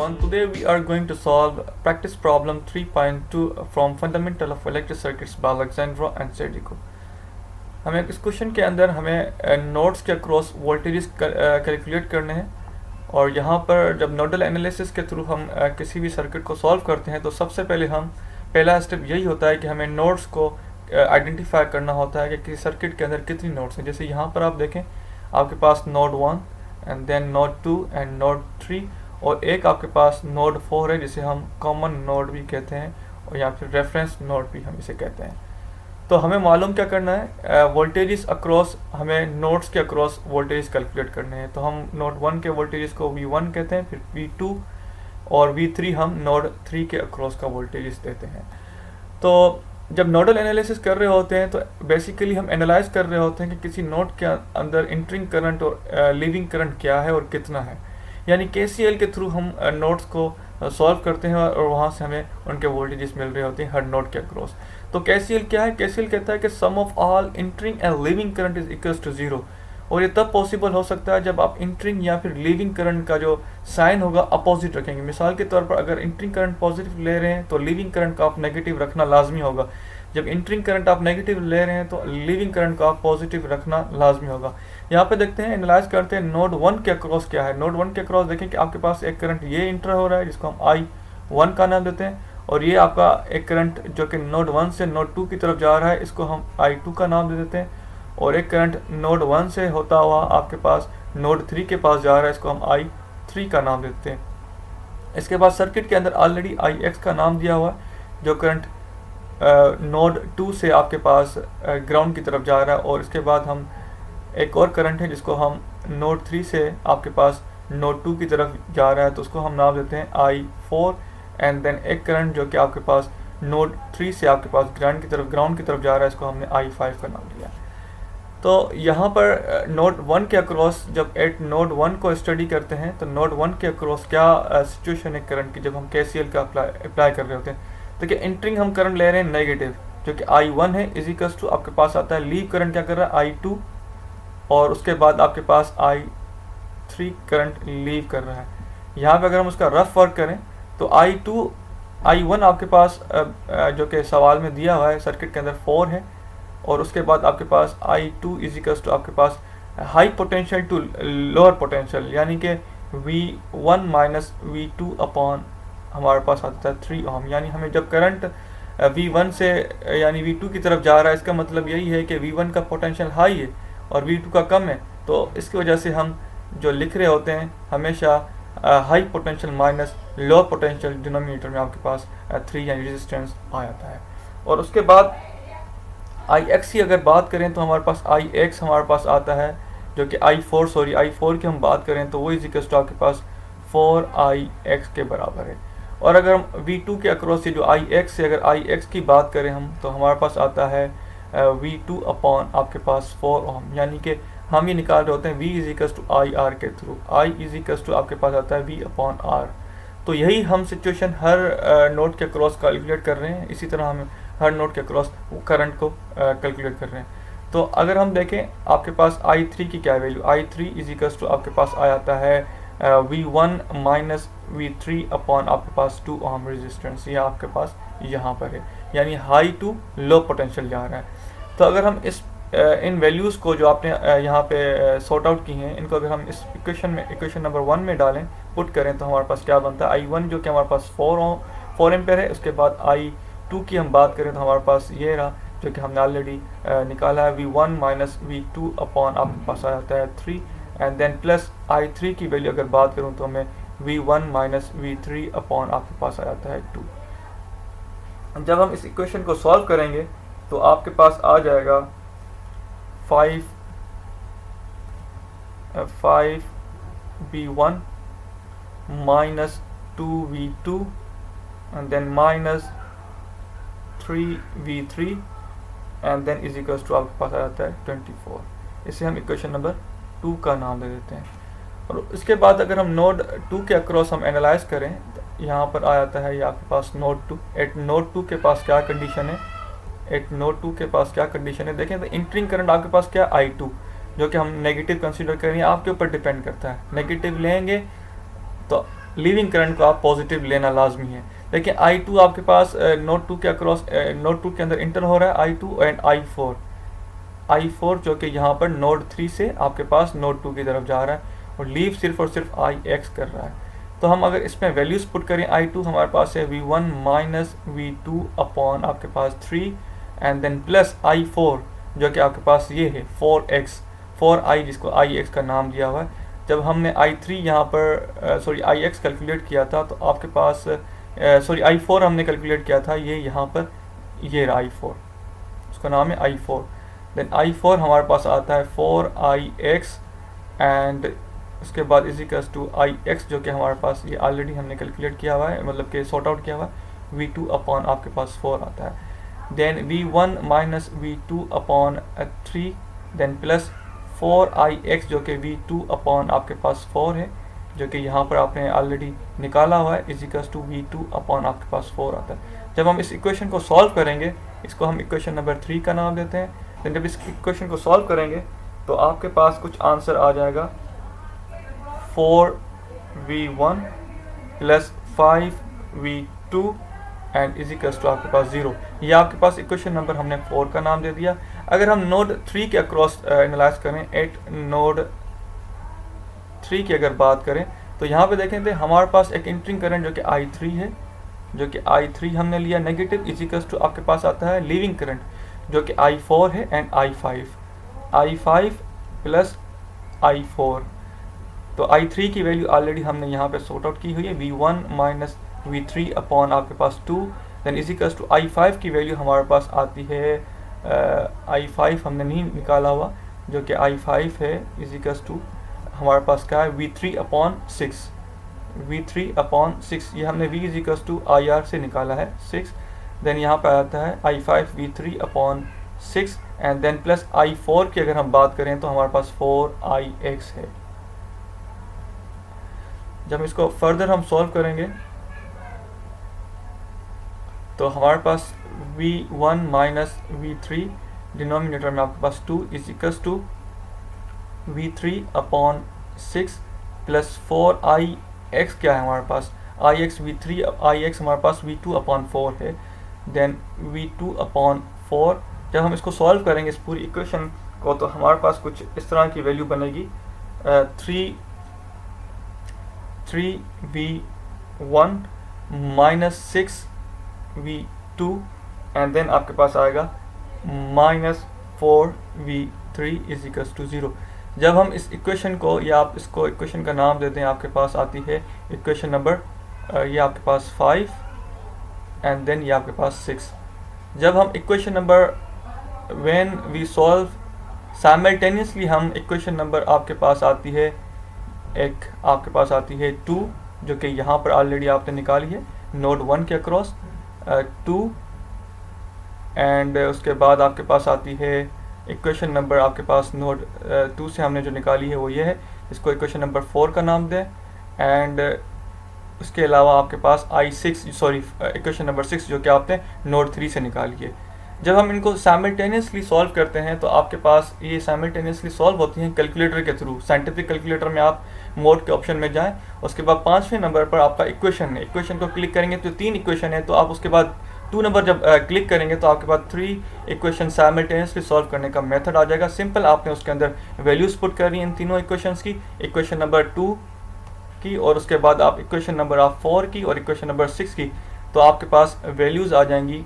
everyone. Today we are going to solve practice problem 3.2 from Fundamental of Electric Circuits by Alexandro and Serdico. हमें इस question के अंदर हमें nodes के across voltages calculate करने हैं और यहाँ पर जब नोडल एनालिसिस के थ्रू हम किसी भी सर्किट को सॉल्व करते हैं तो सबसे पहले पहला स्टेप यही होता है कि हमें नोड्स को आइडेंटिफाई करना होता है कि किसी सर्किट के अंदर कितनी नोड्स हैं। जैसे यहाँ पर आप देखें, आपके पास node 1 and then node 2 and node 3 और एक आपके पास नोड 4 है जिसे हम कॉमन नोड भी कहते हैं और या फिर रेफरेंस नोड भी हम इसे कहते हैं। तो हमें मालूम क्या करना है, वोल्टेजेस अक्रॉस, हमें नोड्स के अक्रॉस वोल्टेजेस कैलकुलेट करने हैं। तो हम नोड 1 के वोल्टेजेस को V1 कहते हैं, फिर V2 और V3 हम नोड 3 के अक्रॉस का वोल्टेजेस देते हैं। तो जब नोडल एनालिसिस कर रहे होते हैं तो बेसिकली हम एनालाइज कर रहे होते हैं कि किसी नोड के अंदर इंटरिंग करंट और लीविंग करंट क्या है और कितना है, यानी KCL के थ्रू हम नोड्स को सॉल्व करते हैं और वहाँ से हमें उनके वोल्टेजेस मिल रहे होते हैं हर नोड के अक्रॉस। तो KCL क्या है? KCL कहता है कि sum of all entering and leaving current is equals to 0, और ये तब पॉसिबल हो सकता है जब आप इंटरिंग या फिर लीविंग करंट का जो साइन होगा अपोजिट रखेंगे। मिसाल के तौर पर अगर इंटरिंग करंट पॉजिटिव ले रहे हैं तो लीविंग करंट का आप नेगेटिव रखना लाजमी होगा। जब इंटरिंग करंट आप नेगेटिव ले रहे हैं तो लीविंग करंट का आप पॉजिटिव रखना लाजमी होगा। यहाँ पे देखते हैं, एनालाइज करते हैं नोड 1 के अक्रॉस क्या है। नोड 1 के अक्रॉस देखें कि आपके पास एक करंट ये इंटर हो रहा है जिसको हम I1 का नाम देते हैं, और ये आपका एक करंट जो कि नोड 1 से नोड 2 की तरफ जा रहा है, इसको हम I2 का नाम दे देते हैं, और एक करंट नोड 1 से होता हुआ आपके पास नोड 3 के पास जा रहा है, इसको हम I3 का नाम देते हैं। इसके बाद सर्किट के अंदर ऑलरेडी IX का नाम दिया हुआ है जो करंट नोड 2 से आपके पास ग्राउंड की तरफ जा रहा है, और इसके बाद हम एक और करंट है जिसको हम नोड 3 से आपके पास नोड 2 की तरफ जा रहा है तो उसको हम नाम देते हैं I4, एंड देन एक करंट जो कि आपके पास नोड 3 से आपके पास ग्राउंड की तरफ जा रहा है, इसको हमने I5 का नाम दिया। तो यहाँ पर नोड 1 के अक्रॉस जब एट नोड 1 को स्टडी करते हैं तो नोड 1 के अक्रॉस क्या सिचुएशन है करंट की जब हम KCL का अप्लाई कर रहे होते हैं। देखिए, एंटरिंग हम करंट ले रहे हैं नेगेटिव जो कि I1 है, इजिकल्स टू आपके पास आता है लीव करंट क्या कर रहा है I2, और उसके बाद आपके पास I3 करंट लीव कर रहा है। यहाँ पे अगर हम उसका रफ वर्क करें तो I1 आपके पास जो कि सवाल में दिया हुआ है सर्किट के अंदर 4 है, और उसके बाद आपके पास I2 इजिकल्स टू आपके पास high potential to lower potential, यानी कि V1 माइनस V2 अपॉन हमारे पास आता है 3 ओम। यानी हमें जब करंट V1 से यानी V2 की तरफ जा रहा है, इसका मतलब यही है कि V1 का पोटेंशियल हाई है और V2 का कम है, तो इसकी वजह से हम जो लिख रहे होते हैं हमेशा high potential minus low potential, denominator में आपके पास 3 यानी रेजिस्टेंस आ जाता है। और उसके बाद IX की अगर बात करें तो हमारे पास IX हमारे पास आता है जो कि I4 की हम बात करें तो वो इजिकल्स टू आपके पास 4IX के बराबर है। और अगर हम V2 के अक्रॉस से जो IX से अगर IX की बात करें हम तो हमारे पास आता है V2 अपॉन आपके पास 4 ओम, यानी कि हम ये निकाल रहे होते हैं V इजिकल्स टू IR के थ्रू। I इजिकल्स टू आपके पास आता है V अपॉन R। तो यही हम सिचुएशन हर नोड के क्रॉस कैलकुलेट कर रहे हैं, इसी तरह हम हर नोड के क्रॉस करंट को कैलकुलेट कर रहे हैं। तो अगर हम देखें आपके पास I3 की क्या वैल्यू, I3 इजिकल्स टू आपके पास आ जाता है V1 माइनस V3 अपॉन आपके पास 2 ओम रेजिस्टेंस, ये आपके पास यहाँ पर है, यानी हाई टू लो पोटेंशियल जा रहा है। तो अगर हम इन वैल्यूज़ को जो आपने यहाँ पे सॉर्ट आउट की हैं, इनको अगर हम इस इक्वेशन नंबर 1 में डालें, पुट करें तो हमारे पास क्या बनता है, I1 जो कि हमारे पास 4 एम्पेयर है, उसके बाद I2 की हम बात करें तो हमारे पास ये रहा जो कि हमने ऑलरेडी निकाला है V1 माइनस V2 अपॉन आपके पास आ जाता है 3, एंड देन प्लस I3 की वैल्यू अगर बात करूँ तो हमें V1 माइनस V3 अपॉन आपके पास आ जाता है 2। जब हम इस इक्वेशन को सॉल्व करेंगे तो आपके पास आ जाएगा 5V1 minus 2V2 and then minus 3V3 and then is equals to आपके पास आ जाता है 24। इसे हम इक्वेशन नंबर 2 का नाम दे देते हैं। और इसके बाद अगर हम नोड 2 के अक्रॉस हम एनालाइज करें तो यहाँ पर आ जाता है ये आपके पास नोड 2। एट नोड 2 के पास क्या कंडीशन है, देखें तो इंटरिंग करंट आपके पास क्या I2 जो कि हम नेगेटिव कंसीडर करेंगे, आपके ऊपर डिपेंड करता है। नेगेटिव लेंगे तो लीविंग करंट को आप पॉजिटिव लेना लाजमी है। देखिए I2 आपके पास नोड 2 के अक्रॉस, नोड 2 के अंदर इंटर हो रहा है I2 एंड I4 जो कि यहाँ पर नोड 3 से आपके पास नोड 2 की तरफ जा रहा है, और लीव सिर्फ और सिर्फ IX कर रहा है। तो हम अगर इसमें वैल्यूज पुट करें, I2 हमारे पास है V1 माइनस V2 अपॉन आपके पास 3 एंड देन प्लस I4 जो कि आपके पास ये है 4I जिसको IX का नाम दिया हुआ है। जब हमने I3 यहाँ पर IX कैलकुलेट किया था तो आपके पास I4 हमने कैलकुलेट किया था, ये यहाँ पर ये रहा I4, उसका नाम है I4। देन I4 हमारे पास आता है 4IX एंड उसके बाद इज इक्वल्स टू IX जो कि हमारे पास ये ऑलरेडी हमने कैलकुलेट किया हुआ है, मतलब कि सॉर्ट आउट किया हुआ है। V2 अपॉन आपके पास 4 आता है। Then V1 minus V2 upon 3 then plus 4IX जो कि V2 अपॉन आपके पास 4 है, जो कि यहाँ पर आपने ऑलरेडी निकाला हुआ है, is equals to V2 upon आपके पास 4 आता है। जब हम इस इक्वेशन को सॉल्व करेंगे, इसको हम इक्वेशन नंबर 3 का नाम देते हैं। देन जब इस इक्वेशन को सॉल्व करेंगे तो आपके पास कुछ आंसर आ जाएगा 4V1 plus 5V2 and is equals to आपके पास 0। ये आपके पास इक्वेशन नंबर हमने 4 का नाम दे दिया। अगर हम नोड 3 के अक्रॉस एनालाइज करें, एट नोड 3 की अगर बात करें तो यहाँ पे देखें तो हमारे पास एक इंटरिंग करंट जो कि I3 है, जो कि I3 हमने लिया नेगेटिव, इज इक्वल्स टू आपके पास आता है लीविंग करंट जो कि I4 है एंड I5 प्लस I4। तो I3 की वैल्यू ऑलरेडी हमने यहाँ पे सॉर्ट आउट की हुई है, V1 माइनस V3 अपॉन आपके पास 2 then is equals to I5 की वैल्यू हमारे पास आती है I5 हमने नहीं निकाला हुआ, जो कि I5 है इज इक्वल्स टू हमारे पास क्या है V3 अपॉन 6, ये हमने V is equals to IR से निकाला है 6। देन यहाँ पे आता है I5 V3 upon 6 and then plus I4 की अगर हम बात करें तो हमारे पास 4IX है। जब इसको फर्दर हम सॉल्व करेंगे तो हमारे पास V1 माइनस V3 डिनोमिनेटर में आपके पास 2 is equals to V3 upon 6 plus 4IX क्या है हमारे पास IX हमारे पास V2 अपॉन 4 है, देन V2 अपॉन 4। जब हम इसको सॉल्व करेंगे इस पूरी इक्वेशन को तो हमारे पास कुछ इस तरह की वैल्यू बनेगी 3V1 minus 6V2 and then आपके पास आएगा minus 4V3 is equals to 0। जब हम इस इक्वेशन को, या आप इसको इक्वेशन का नाम देते हैं, आपके पास आती है इक्वेशन नंबर ये आपके पास 5 एंड देन ये आपके पास 6। जब हम equation number when we solve simultaneously हम इक्वेशन नंबर आपके पास आती है आपके पास आती है 2 जो कि यहाँ पर ऑलरेडी आपने निकाली है नोड 1 के अक्रॉस 2 एंड उसके बाद आपके पास आती है इक्वेशन नंबर आपके पास नोड 2 से हमने जो निकाली है वो ये है, इसको इक्वेशन नंबर 4 का नाम दें। एंड उसके अलावा आपके पास इक्वेशन नंबर 6 जो कि आपने नोड 3 से निकाली है। जब हम इनको साइमल्टेनियसली सॉल्व करते हैं तो आपके पास ये साइमल्टेनियसली सॉल्व होती हैं कैलकुलेटर के थ्रू। साइंटिफिक कैलकुलेटर में आप मोड के ऑप्शन में जाएं, उसके बाद 5वें नंबर पर आपका इक्वेशन है, इक्वेशन को क्लिक करेंगे तो 3 इक्वेशन है, तो आप उसके बाद 2 नंबर जब क्लिक करेंगे तो आपके पास 3 इक्वेशन साइमल्टेनियसली सॉल्व करने का मेथड आ जाएगा। सिंपल आपने उसके अंदर वैल्यूज पुट करनी इन तीनों इक्वेशंस की, इक्वेशन नंबर 2 की और उसके बाद आप इक्वेशन नंबर 4 की और इक्वेशन नंबर 6 की, तो आपके पास वैल्यूज आ जाएंगी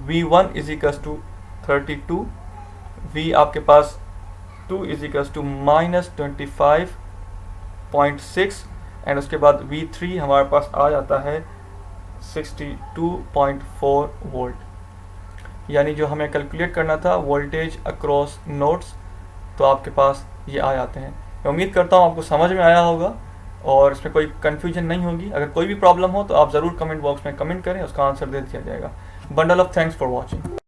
V1 is equals to 32, V आपके पास 2 is equals to minus 25.6 and उसके बाद V3 हमारे पास आ जाता है 62.4 वोल्ट। यानी जो हमें कैलकुलेट करना था वोल्टेज अक्रॉस नोड्स, तो आपके पास ये आ जाते हैं। मैं उम्मीद करता हूँ आपको समझ में आया होगा और इसमें कोई कन्फ्यूजन नहीं होगी। अगर कोई भी प्रॉब्लम हो तो आप ज़रूर कमेंट बॉक्स में कमेंट करें, उसका आंसर दे दिया जाएगा। Bundle of thanks for watching.